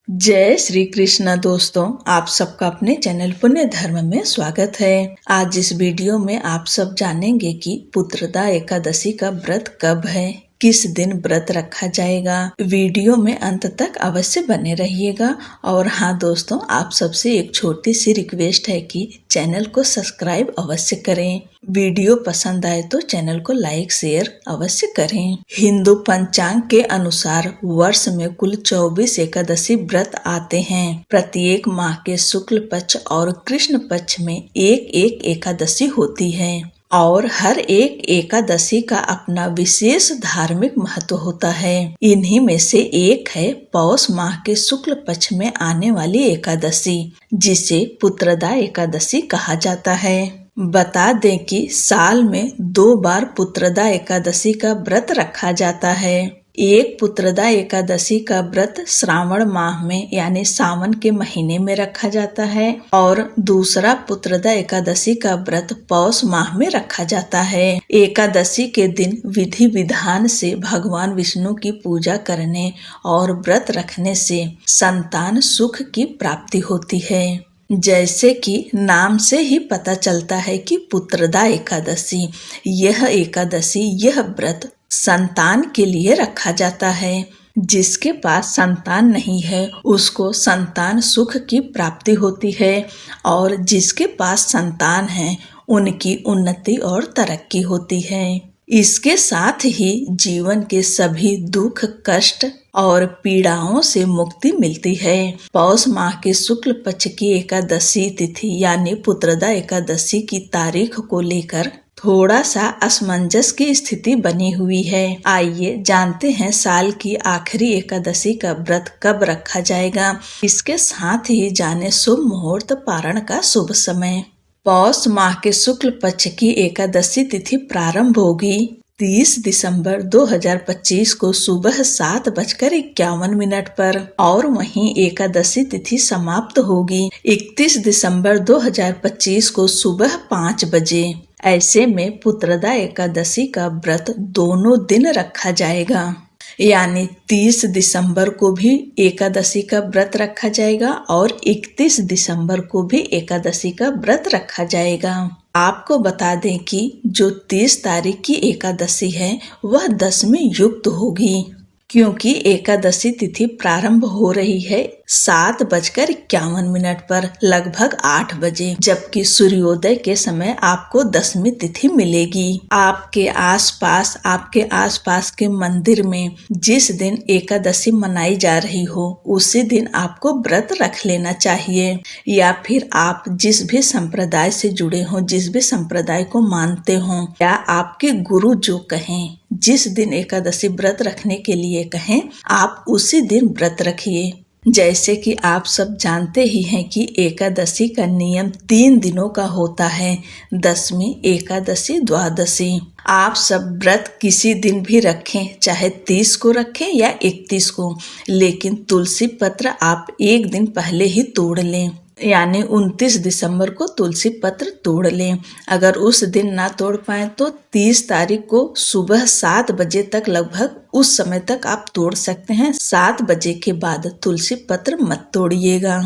जय श्री कृष्ण दोस्तों, आप सबका अपने चैनल पुण्य धर्म में स्वागत है। आज इस वीडियो में आप सब जानेंगे कि पुत्रदा एकादशी का व्रत कब है, किस दिन व्रत रखा जाएगा। वीडियो में अंत तक अवश्य बने रहिएगा। और हाँ दोस्तों, आप सबसे एक छोटी सी रिक्वेस्ट है कि चैनल को सब्सक्राइब अवश्य करें। वीडियो पसंद आए तो चैनल को लाइक शेयर अवश्य करें। हिंदू पंचांग के अनुसार वर्ष में कुल 24 एकादशी व्रत आते हैं। प्रत्येक माह के शुक्ल पक्ष और कृष्ण पक्ष में एक एक एकादशी होती है और हर एक एकादशी का अपना विशेष धार्मिक महत्व होता है। इन्हीं में से एक है पौष माह के शुक्ल पक्ष में आने वाली एकादशी, जिसे पुत्रदा एकादशी कहा जाता है। बता दें कि साल में 2 बार पुत्रदा एकादशी का व्रत रखा जाता है। एक पुत्रदा एकादशी का व्रत श्रावण माह में यानी सावन के महीने में रखा जाता है और दूसरा पुत्रदा एकादशी का व्रत पौष माह में रखा जाता है। एकादशी के दिन विधि विधान से भगवान विष्णु की पूजा करने और व्रत रखने से संतान सुख की प्राप्ति होती है। जैसे कि नाम से ही पता चलता है कि पुत्रदा एकादशी, यह व्रत संतान के लिए रखा जाता है। जिसके पास संतान नहीं है उसको संतान सुख की प्राप्ति होती है और जिसके पास संतान है उनकी उन्नति और तरक्की होती है। इसके साथ ही जीवन के सभी दुख कष्ट और पीड़ाओं से मुक्ति मिलती है। पौष माह के शुक्ल पक्ष की एकादशी तिथि यानी पुत्रदा एकादशी की तारीख को लेकर थोड़ा सा असमंजस की स्थिति बनी हुई है। आइए जानते हैं साल की आखिरी एकादशी का व्रत कब रखा जाएगा। इसके साथ ही जाने शुभ मुहूर्त पारण का शुभ समय। पौष माह के शुक्ल पक्ष की एकादशी तिथि प्रारंभ होगी 30 दिसंबर 2025 को सुबह 7:51 पर और वहीं एकादशी तिथि समाप्त होगी 31 दिसंबर 2025 को सुबह 5 बजे। ऐसे में पुत्रदा एकादशी का व्रत दोनों दिन रखा जाएगा, यानी 30 दिसंबर को भी एकादशी का व्रत रखा जाएगा और 31 दिसंबर को भी एकादशी का व्रत रखा जाएगा। आपको बता दें कि जो 30 तारीख की एकादशी है वह दशमी युक्त होगी, क्योंकि एकादशी तिथि प्रारंभ हो रही है 7:51 पर लगभग 8 बजे, जबकि सूर्योदय के समय आपको दशमी तिथि मिलेगी। आपके आसपास के मंदिर में जिस दिन एकादशी मनाई जा रही हो उसी दिन आपको व्रत रख लेना चाहिए, या फिर आप जिस भी संप्रदाय से जुड़े हो, जिस भी संप्रदाय को मानते हो, या आपके गुरु जो कहें, जिस दिन एकादशी व्रत रखने के लिए कहें आप उसी दिन व्रत रखिए। जैसे कि आप सब जानते ही हैं कि एकादशी का नियम 3 दिनों का होता है, दशमी, एकादशी, द्वादशी। आप सब व्रत किसी दिन भी रखें, चाहे 30 को रखें या 31 को, लेकिन तुलसी पत्र आप एक दिन पहले ही तोड़ लें, यानी 29 दिसंबर को तुलसी पत्र तोड़ लें। अगर उस दिन ना तोड़ पाए तो 30 तारीख को सुबह 7 बजे तक, लगभग उस समय तक आप तोड़ सकते हैं। 7 बजे के बाद तुलसी पत्र मत तोड़िएगा।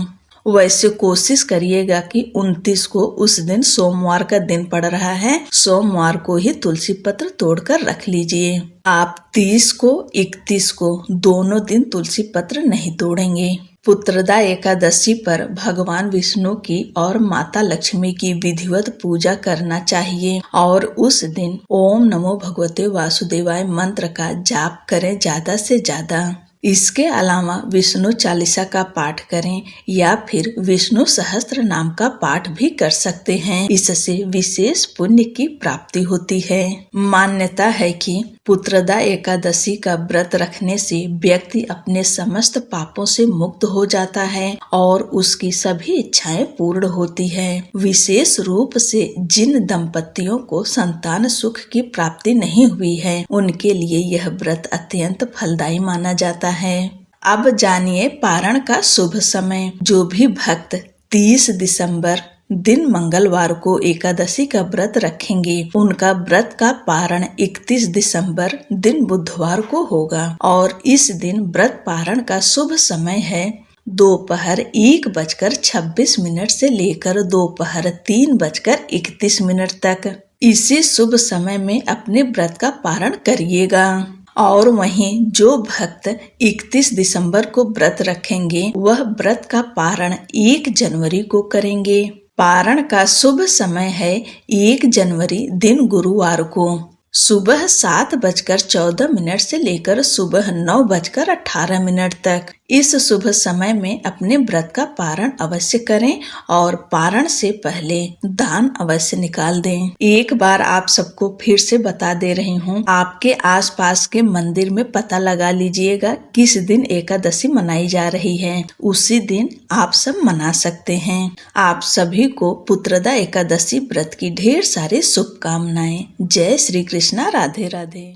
वैसे कोशिश करिएगा कि 29 को, उस दिन सोमवार का दिन पड़ रहा है, सोमवार को ही तुलसी पत्र तोड़कर रख लीजिए। आप 30 को 31 को दोनों दिन तुलसी पत्र नहीं तोड़ेंगे। पुत्रदा एकादशी पर भगवान विष्णु की और माता लक्ष्मी की विधिवत पूजा करना चाहिए और उस दिन ओम नमो भगवते वासुदेवाय मंत्र का जाप करें ज्यादा से ज्यादा। इसके अलावा विष्णु चालीसा का पाठ करें या फिर विष्णु सहस्त्र नाम का पाठ भी कर सकते हैं। इससे विशेष पुण्य की प्राप्ति होती है। मान्यता है कि पुत्रदा एकादशी का व्रत रखने से व्यक्ति अपने समस्त पापों से मुक्त हो जाता है और उसकी सभी इच्छाएं पूर्ण होती है। विशेष रूप से जिन दंपतियों को संतान सुख की प्राप्ति नहीं हुई है उनके लिए यह व्रत अत्यंत फलदायी माना जाता है। अब जानिए पारण का शुभ समय। जो भी भक्त 30 दिसंबर दिन मंगलवार को एकादशी का व्रत रखेंगे उनका व्रत का पारण 31 दिसंबर दिन बुधवार को होगा और इस दिन व्रत पारण का शुभ समय है दोपहर 1:26 से लेकर दोपहर 3:31 तक। इसी शुभ समय में अपने व्रत का पारण करिएगा। और वहीं जो भक्त 31 दिसंबर को व्रत रखेंगे वह व्रत का पारण 1 जनवरी को करेंगे। पारण का शुभ समय है 1 जनवरी दिन गुरुवार को सुबह 7:14 से लेकर सुबह 9:18 तक। इस शुभ समय में अपने व्रत का पारण अवश्य करें और पारण से पहले दान अवश्य निकाल दें। एक बार आप सबको फिर से बता दे रही हूँ, आपके आसपास के मंदिर में पता लगा लीजिएगा किस दिन एकादशी मनाई जा रही है, उसी दिन आप सब मना सकते हैं। आप सभी को पुत्रदा एकादशी व्रत की ढेर सारी शुभकामनाएं। जय श्री कृष्णा। राधे राधे।